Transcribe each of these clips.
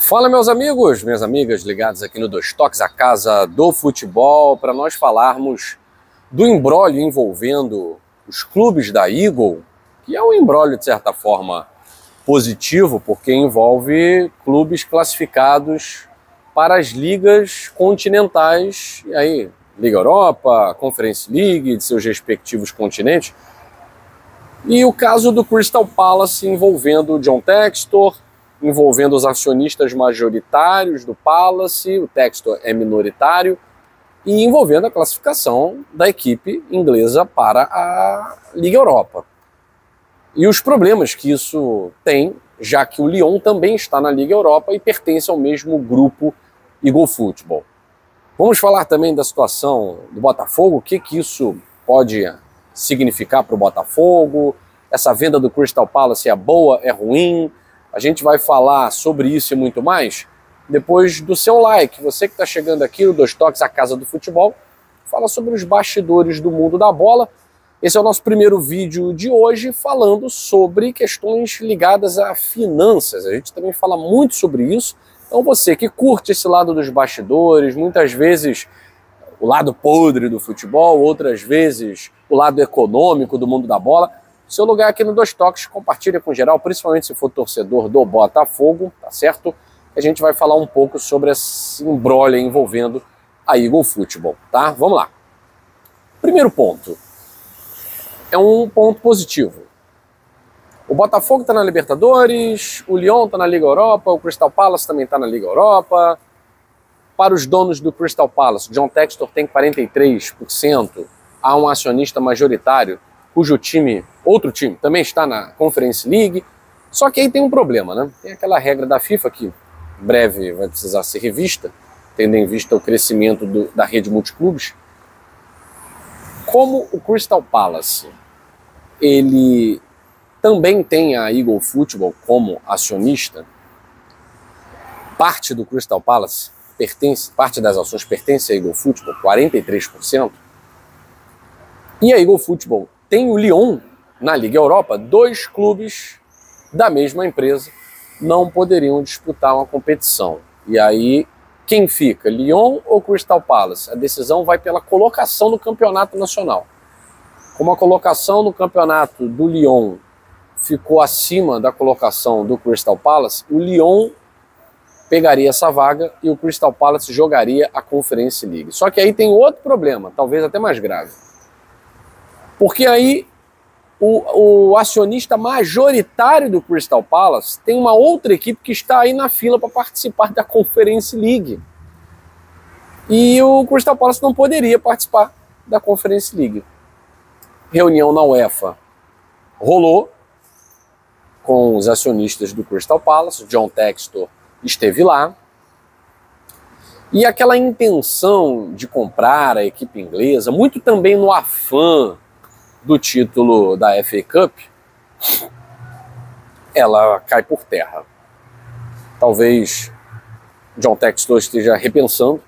Fala, meus amigos, minhas amigas ligadas aqui no Dois Toques, a casa do futebol, para nós falarmos do imbróglio envolvendo os clubes da Eagle, que é um imbróglio de certa forma positivo, porque envolve clubes classificados para as ligas continentais, e aí Liga Europa, Conference League, de seus respectivos continentes, e o caso do Crystal Palace envolvendo o John Textor, envolvendo os acionistas majoritários do Palace, o Textor é minoritário, e envolvendo a classificação da equipe inglesa para a Liga Europa. E os problemas que isso tem, já que o Lyon também está na Liga Europa e pertence ao mesmo grupo Eagle Football. Vamos falar também da situação do Botafogo, o que isso pode significar para o Botafogo, essa venda do Crystal Palace é boa, é ruim. A gente vai falar sobre isso e muito mais depois do seu like. Você que está chegando aqui no Dois Toques, a casa do futebol, fala sobre os bastidores do mundo da bola. Esse é o nosso primeiro vídeo de hoje, falando sobre questões ligadas a finanças. A gente também fala muito sobre isso. Então você que curte esse lado dos bastidores, muitas vezes o lado podre do futebol, outras vezes o lado econômico do mundo da bola, seu lugar aqui no Dois Toques, compartilha com geral, principalmente se for torcedor do Botafogo, tá certo? A gente vai falar um pouco sobre esse imbróglio envolvendo a Eagle Football, tá? Vamos lá. Primeiro ponto. É um ponto positivo. O Botafogo está na Libertadores, o Lyon está na Liga Europa, o Crystal Palace também está na Liga Europa. Para os donos do Crystal Palace, John Textor tem 43%, há um acionista majoritário, cujo time, outro time, também está na Conference League. Só que aí tem um problema, né? Tem aquela regra da FIFA que em breve vai precisar ser revista, tendo em vista o crescimento da rede multiclubes. Como o Crystal Palace, ele também tem a Eagle Football como acionista, parte do Crystal Palace parte das ações pertence à Eagle Football, 43%, e a Eagle Football tem o Lyon na Liga Europa, dois clubes da mesma empresa não poderiam disputar uma competição. E aí, quem fica, Lyon ou Crystal Palace? A decisão vai pela colocação no campeonato nacional. Como a colocação no campeonato do Lyon ficou acima da colocação do Crystal Palace, o Lyon pegaria essa vaga e o Crystal Palace jogaria a Conference League. Só que aí tem outro problema, talvez até mais grave. Porque aí o acionista majoritário do Crystal Palace tem uma outra equipe que está aí na fila para participar da Conference League. E o Crystal Palace não poderia participar da Conference League. Reunião na UEFA rolou com os acionistas do Crystal Palace, John Textor esteve lá, e aquela intenção de comprar a equipe inglesa, muito também no afã do título da FA Cup, ela cai por terra. Talvez John Textor esteja repensando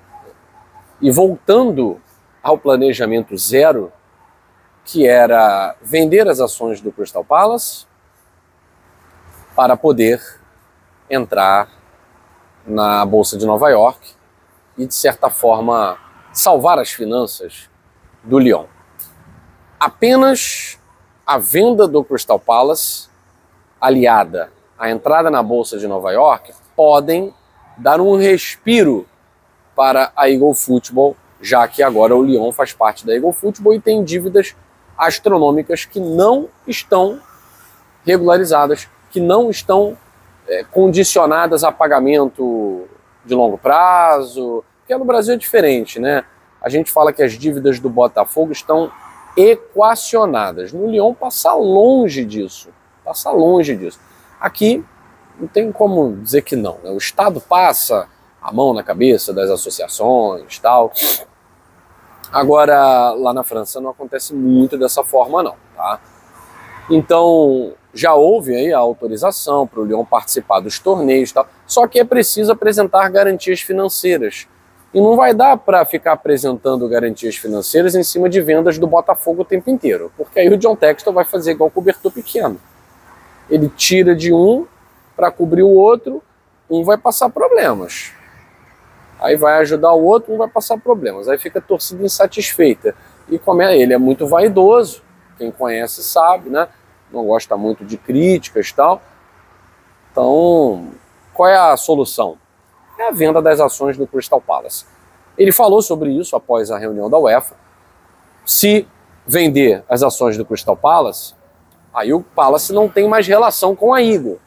e voltando ao planejamento zero, que era vender as ações do Crystal Palace para poder entrar na Bolsa de Nova York e, de certa forma, salvar as finanças do Lyon. Apenas a venda do Crystal Palace, aliada à entrada na Bolsa de Nova York, podem dar um respiro para a Eagle Football, já que agora o Lyon faz parte da Eagle Football e tem dívidas astronômicas que não estão regularizadas, que não estão condicionadas a pagamento de longo prazo, porque no Brasil é diferente, né? A gente fala que as dívidas do Botafogo estão equacionadas. No Lyon passa longe disso, Aqui não tem como dizer que não, né? O Estado passa a mão na cabeça das associações, tal. Agora, lá na França não acontece muito dessa forma não, tá? Então, já houve aí a autorização para o Lyon participar dos torneios e tal, só que é preciso apresentar garantias financeiras. E não vai dar para ficar apresentando garantias financeiras em cima de vendas do Botafogo o tempo inteiro, porque aí o John Textor vai fazer igual cobertor pequeno. Ele tira de um para cobrir o outro, um vai passar problemas. Aí vai ajudar o outro, um vai passar problemas. Aí fica a torcida insatisfeita. E como ele é muito vaidoso, quem conhece sabe, né? Não gosta muito de críticas e tal. Então, qual é a solução? É a venda das ações do Crystal Palace. Ele falou sobre isso após a reunião da UEFA. Se vender as ações do Crystal Palace, aí o Palace não tem mais relação com a Eagle.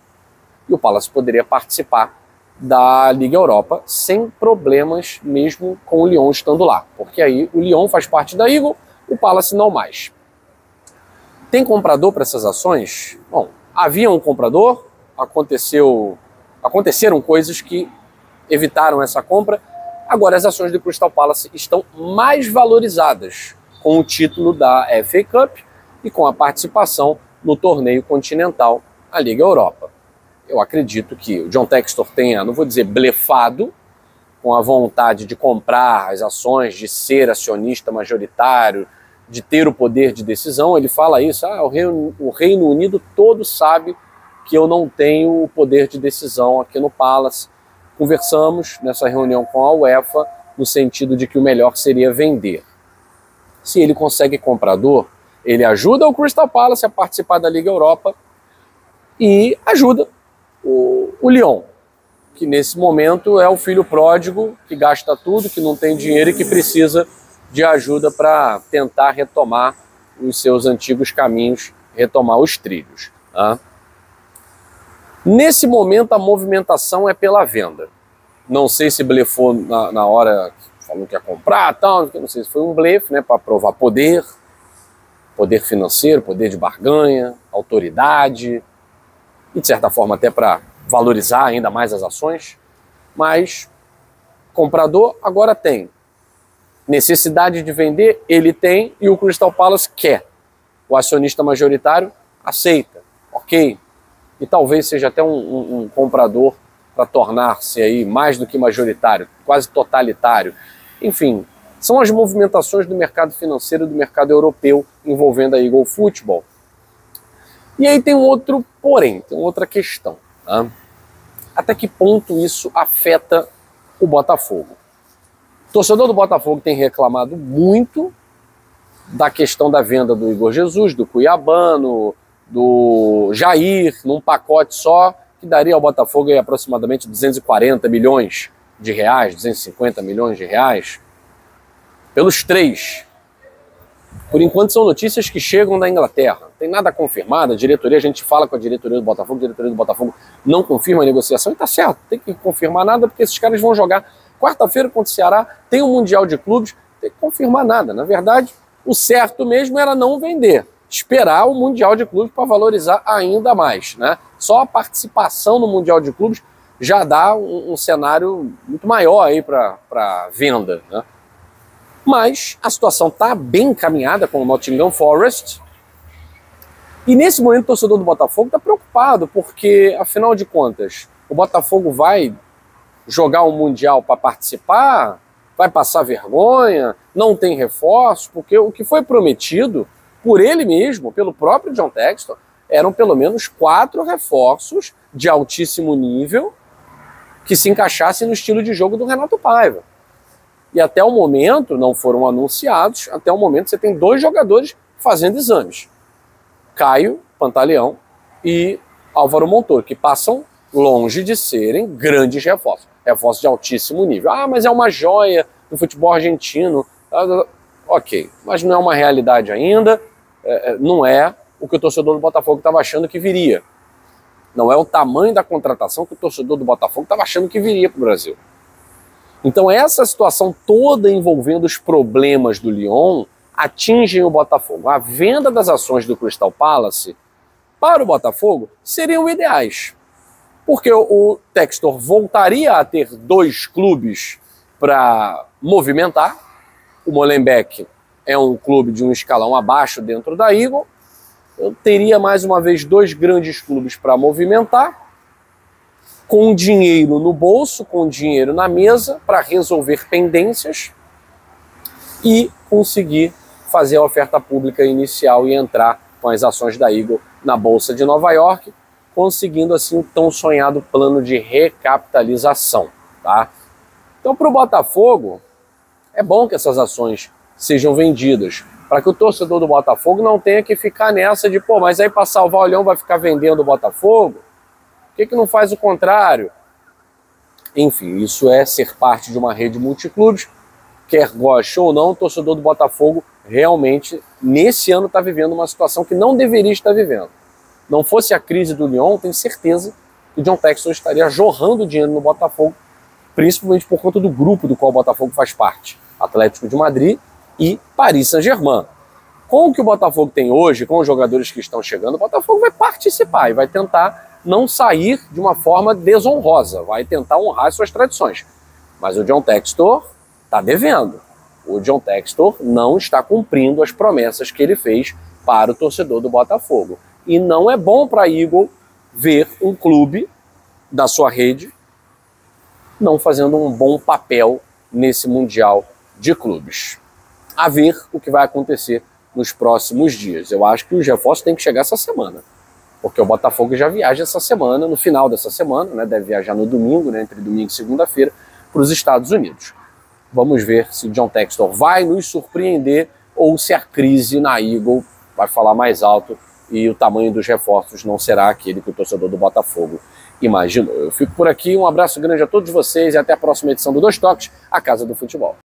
E o Palace poderia participar da Liga Europa sem problemas, mesmo com o Lyon estando lá. Porque aí o Lyon faz parte da Eagle, o Palace não mais. Tem comprador para essas ações? Bom, havia um comprador, aconteceram coisas que evitaram essa compra. Agora as ações do Crystal Palace estão mais valorizadas com o título da FA Cup e com a participação no torneio continental, a Liga Europa. Eu acredito que o John Textor tenha, não vou dizer blefado, com a vontade de comprar as ações, de ser acionista majoritário, de ter o poder de decisão. Ele fala isso, o Reino Unido todo sabe que eu não tenho o poder de decisão aqui no Palace. Conversamos nessa reunião com a UEFA no sentido de que o melhor seria vender. Se ele consegue comprador, ele ajuda o Crystal Palace a participar da Liga Europa e ajuda o Lyon, que nesse momento é o filho pródigo, que gasta tudo, que não tem dinheiro e que precisa de ajuda para tentar retomar os seus antigos caminhos, retomar os trilhos. Tá? Nesse momento a movimentação é pela venda. Não sei se blefou na hora que falou que ia comprar, tal, não sei se foi um blefe, né, para provar poder financeiro, poder de barganha, autoridade, e de certa forma até para valorizar ainda mais as ações. Mas comprador agora tem. Necessidade de vender, ele tem, e o Crystal Palace quer. O acionista majoritário aceita, ok. E talvez seja até um comprador para tornar-se aí mais do que majoritário, quase totalitário. Enfim, são as movimentações do mercado financeiro, do mercado europeu, envolvendo a Eagle Football. E aí tem um outro porém, tem outra questão. Tá? Até que ponto isso afeta o Botafogo? O torcedor do Botafogo tem reclamado muito da questão da venda do Igor Jesus, do Cuiabano, do Jair, num pacote só, que daria ao Botafogo aí aproximadamente 240 milhões de reais, 250 milhões de reais, pelos três. Por enquanto são notícias que chegam da Inglaterra, não tem nada confirmado, a diretoria, a gente fala com a diretoria do Botafogo não confirma a negociação, e tá certo, tem que confirmar nada, porque esses caras vão jogar quarta-feira contra o Ceará, tem um Mundial de Clubes, tem que confirmar nada. Na verdade, o certo mesmo era não vender, esperar o Mundial de Clubes para valorizar ainda mais, né? Só a participação no Mundial de Clubes já dá um cenário muito maior aí para venda, né? Mas a situação está bem encaminhada com o Nottingham Forest. E nesse momento o torcedor do Botafogo está preocupado, porque, afinal de contas, o Botafogo vai jogar um Mundial para participar, vai passar vergonha, não tem reforço, porque o que foi prometido por ele mesmo, pelo próprio John Textor, eram pelo menos 4 reforços de altíssimo nível que se encaixassem no estilo de jogo do Renato Paiva. E até o momento, não foram anunciados, até o momento você tem 2 jogadores fazendo exames. Caio Pantaleão e Álvaro Montoro, que passam longe de serem grandes reforços. Reforços de altíssimo nível. Ah, mas é uma joia do futebol argentino. Ok, mas não é uma realidade ainda, não é o que o torcedor do Botafogo estava achando que viria. Não é o tamanho da contratação que o torcedor do Botafogo estava achando que viria para o Brasil. Então essa situação toda envolvendo os problemas do Lyon atingem o Botafogo. A venda das ações do Crystal Palace para o Botafogo seriam ideais. Porque o Textor voltaria a ter 2 clubes para movimentar. O Molenbeek é um clube de um escalão abaixo dentro da Eagle. Eu teria mais uma vez 2 grandes clubes para movimentar, com dinheiro no bolso, com dinheiro na mesa, para resolver pendências e conseguir fazer a oferta pública inicial e entrar com as ações da Eagle na Bolsa de Nova York, conseguindo assim um tão sonhado plano de recapitalização, tá? Então, para o Botafogo, é bom que essas ações sejam vendidas, para que o torcedor do Botafogo não tenha que ficar nessa de, pô, mas aí para salvar o Leão vai ficar vendendo o Botafogo? Por que não faz o contrário? Enfim, isso é ser parte de uma rede multiclubes, quer goste ou não, o torcedor do Botafogo realmente, nesse ano, está vivendo uma situação que não deveria estar vivendo. Não fosse a crise do Lyon, tenho certeza que o John Textor estaria jorrando dinheiro no Botafogo, principalmente por conta do grupo do qual o Botafogo faz parte, Atlético de Madrid e Paris Saint-Germain. Com o que o Botafogo tem hoje, com os jogadores que estão chegando, o Botafogo vai participar e vai tentar não sair de uma forma desonrosa, vai tentar honrar suas tradições. Mas o John Textor está devendo. O John Textor não está cumprindo as promessas que ele fez para o torcedor do Botafogo. E não é bom para a Eagle ver um clube da sua rede não fazendo um bom papel nesse Mundial de Clubes. A ver o que vai acontecer nos próximos dias. Eu acho que os reforços têm que chegar essa semana, porque o Botafogo já viaja essa semana, no final dessa semana, né, deve viajar no domingo, né, entre domingo e segunda-feira, para os Estados Unidos. Vamos ver se John Textor vai nos surpreender ou se a crise na Eagle vai falar mais alto e o tamanho dos reforços não será aquele que o torcedor do Botafogo imaginou. Eu fico por aqui, um abraço grande a todos vocês e até a próxima edição do Dois Toques, a Casa do Futebol.